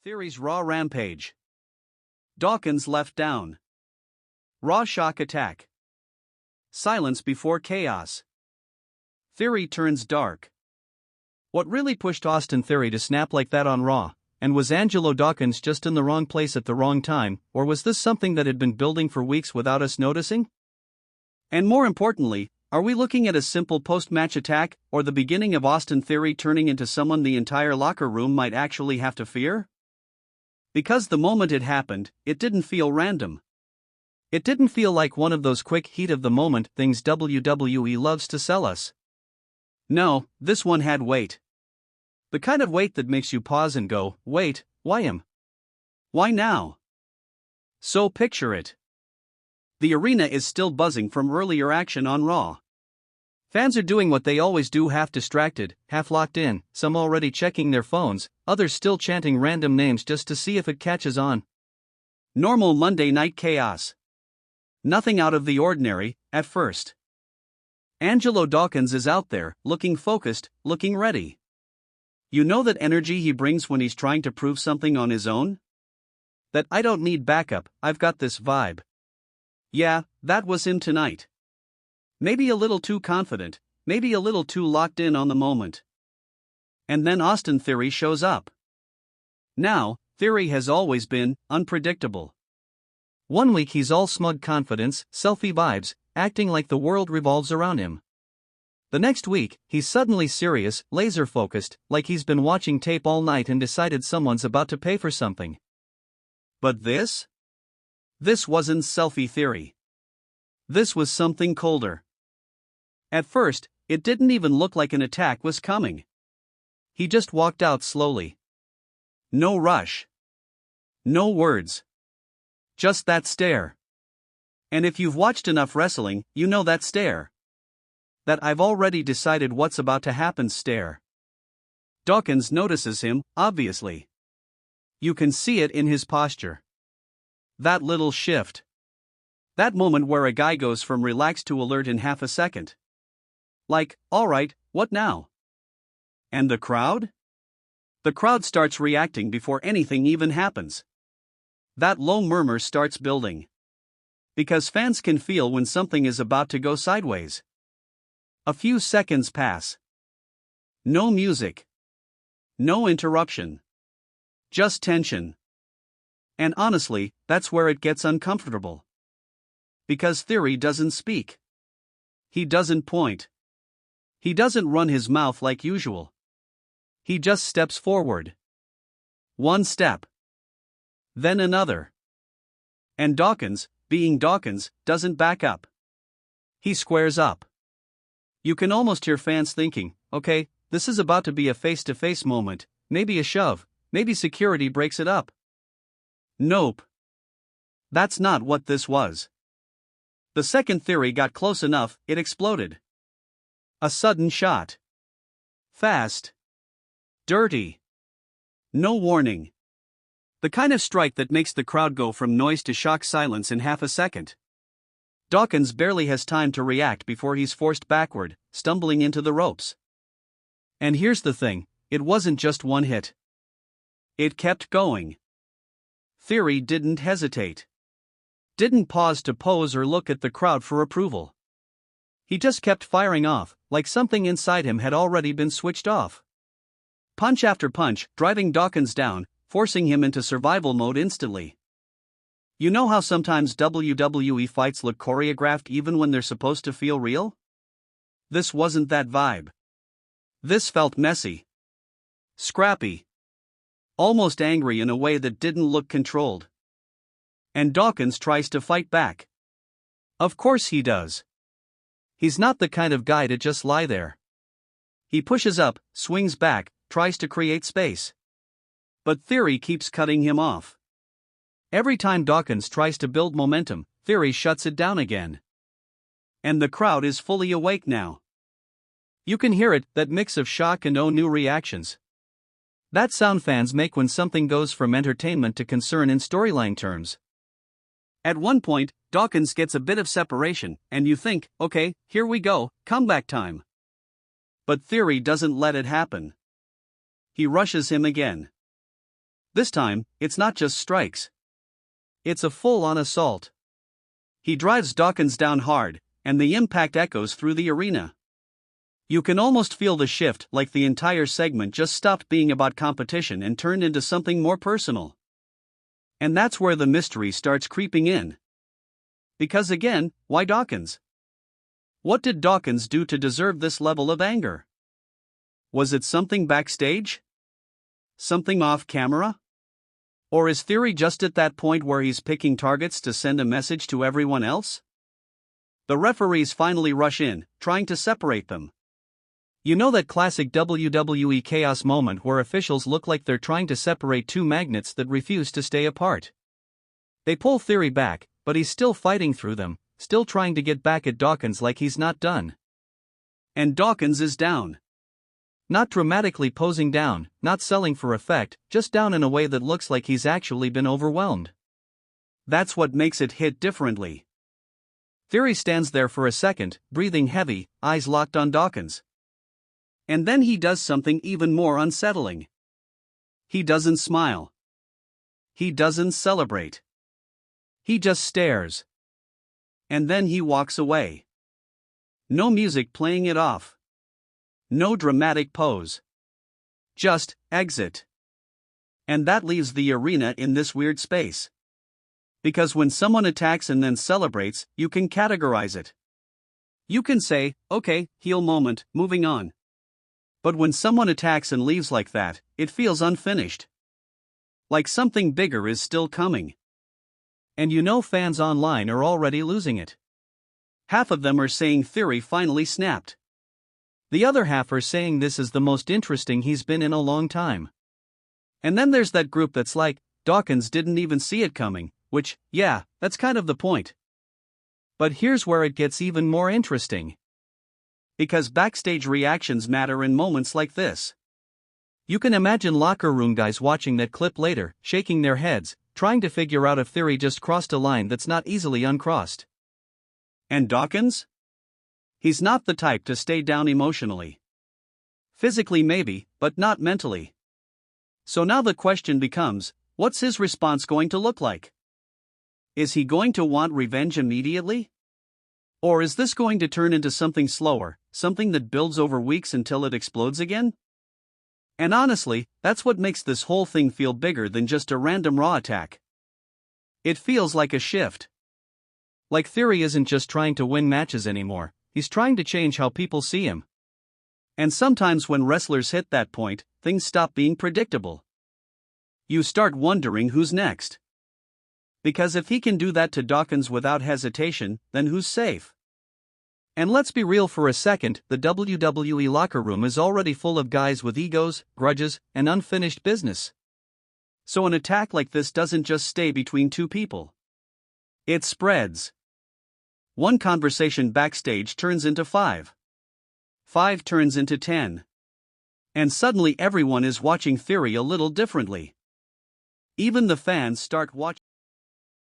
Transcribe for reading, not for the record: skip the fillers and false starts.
Theory's raw rampage. Dawkins left down. Raw shock attack. Silence before chaos. Theory turns dark. What really pushed Austin Theory to snap like that on Raw? And was Angelo Dawkins just in the wrong place at the wrong time, or was this something that had been building for weeks without us noticing? And more importantly, are we looking at a simple post-match attack, or the beginning of Austin Theory turning into someone the entire locker room might actually have to fear? Because the moment it happened, it didn't feel random. It didn't feel like one of those quick heat-of-the-moment things WWE loves to sell us. No, this one had weight. The kind of weight that makes you pause and go, wait, why him? Why now? So picture it. The arena is still buzzing from earlier action on Raw. Fans are doing what they always do, half distracted, half locked in, some already checking their phones, others still chanting random names just to see if it catches on. Normal Monday night chaos. Nothing out of the ordinary, at first. Angelo Dawkins is out there, looking focused, looking ready. You know that energy he brings when he's trying to prove something on his own? That I don't need backup, I've got this vibe. Yeah, that was him tonight. Maybe a little too confident, maybe a little too locked in on the moment. And then Austin Theory shows up. Now, Theory has always been unpredictable. One week he's all smug confidence, selfie vibes, acting like the world revolves around him. The next week, he's suddenly serious, laser-focused, like he's been watching tape all night and decided someone's about to pay for something. But this? This wasn't selfie Theory. This was something colder. At first, it didn't even look like an attack was coming. He just walked out slowly. No rush. No words. Just that stare. And if you've watched enough wrestling, you know that stare. That I've already decided what's about to happen stare. Dawkins notices him, obviously. You can see it in his posture. That little shift. That moment where a guy goes from relaxed to alert in half a second. Like, alright, what now? And the crowd? The crowd starts reacting before anything even happens. That low murmur starts building. Because fans can feel when something is about to go sideways. A few seconds pass. No music. No interruption. Just tension. And honestly, that's where it gets uncomfortable. Because Theory doesn't speak. He doesn't point. He doesn't run his mouth like usual. He just steps forward. One step. Then another. And Dawkins, being Dawkins, doesn't back up. He squares up. You can almost hear fans thinking, okay, this is about to be a face-to-face moment, maybe a shove, maybe security breaks it up. Nope. That's not what this was. The second Theory got close enough, it exploded. A sudden shot. Fast. Dirty. No warning. The kind of strike that makes the crowd go from noise to shock silence in half a second. Dawkins barely has time to react before he's forced backward, stumbling into the ropes. And here's the thing, it wasn't just one hit. It kept going. Theory didn't hesitate. Didn't pause to pose or look at the crowd for approval. He just kept firing off, like something inside him had already been switched off. Punch after punch, driving Dawkins down, forcing him into survival mode instantly. You know how sometimes WWE fights look choreographed even when they're supposed to feel real? This wasn't that vibe. This felt messy. Scrappy. Almost angry in a way that didn't look controlled. And Dawkins tries to fight back. Of course he does. He's not the kind of guy to just lie there. He pushes up, swings back, tries to create space. But Theory keeps cutting him off. Every time Dawkins tries to build momentum, Theory shuts it down again. And the crowd is fully awake now. You can hear it, that mix of shock and new reactions. That sound fans make when something goes from entertainment to concern in storyline terms. At one point, Dawkins gets a bit of separation, and you think, okay, here we go, comeback time. But Theory doesn't let it happen. He rushes him again. This time, it's not just strikes. It's a full-on assault. He drives Dawkins down hard, and the impact echoes through the arena. You can almost feel the shift, like the entire segment just stopped being about competition and turned into something more personal. And that's where the mystery starts creeping in. Because again, why Dawkins? What did Dawkins do to deserve this level of anger? Was it something backstage? Something off camera? Or is Theory just at that point where he's picking targets to send a message to everyone else? The referees finally rush in, trying to separate them. You know that classic WWE chaos moment where officials look like they're trying to separate two magnets that refuse to stay apart. They pull Theory back, but he's still fighting through them, still trying to get back at Dawkins like he's not done. And Dawkins is down. Not dramatically posing down, not selling for effect, just down in a way that looks like he's actually been overwhelmed. That's what makes it hit differently. Theory stands there for a second, breathing heavy, eyes locked on Dawkins. And then he does something even more unsettling. He doesn't smile. He doesn't celebrate. He just stares. And then he walks away. No music playing it off. No dramatic pose. Just, exit. And that leaves the arena in this weird space. Because when someone attacks and then celebrates, you can categorize it. You can say, okay, heel moment, moving on. But when someone attacks and leaves like that, it feels unfinished. Like something bigger is still coming. And you know fans online are already losing it. Half of them are saying Theory finally snapped. The other half are saying this is the most interesting he's been in a long time. And then there's that group that's like, Dawkins didn't even see it coming, which, yeah, that's kind of the point. But here's where it gets even more interesting. Because backstage reactions matter in moments like this. You can imagine locker room guys watching that clip later, shaking their heads, trying to figure out if Theory just crossed a line that's not easily uncrossed. And Dawkins? He's not the type to stay down emotionally. Physically maybe, but not mentally. So now the question becomes, what's his response going to look like? Is he going to want revenge immediately? Or is this going to turn into something slower, something that builds over weeks until it explodes again? And honestly, that's what makes this whole thing feel bigger than just a random Raw attack. It feels like a shift. Like Theory isn't just trying to win matches anymore, he's trying to change how people see him. And sometimes when wrestlers hit that point, things stop being predictable. You start wondering who's next. Because if he can do that to Dawkins without hesitation, then who's safe? And let's be real for a second, the WWE locker room is already full of guys with egos, grudges, and unfinished business. So an attack like this doesn't just stay between two people. It spreads. One conversation backstage turns into 5. 5 turns into 10. And suddenly everyone is watching Theory a little differently. Even the fans start watching.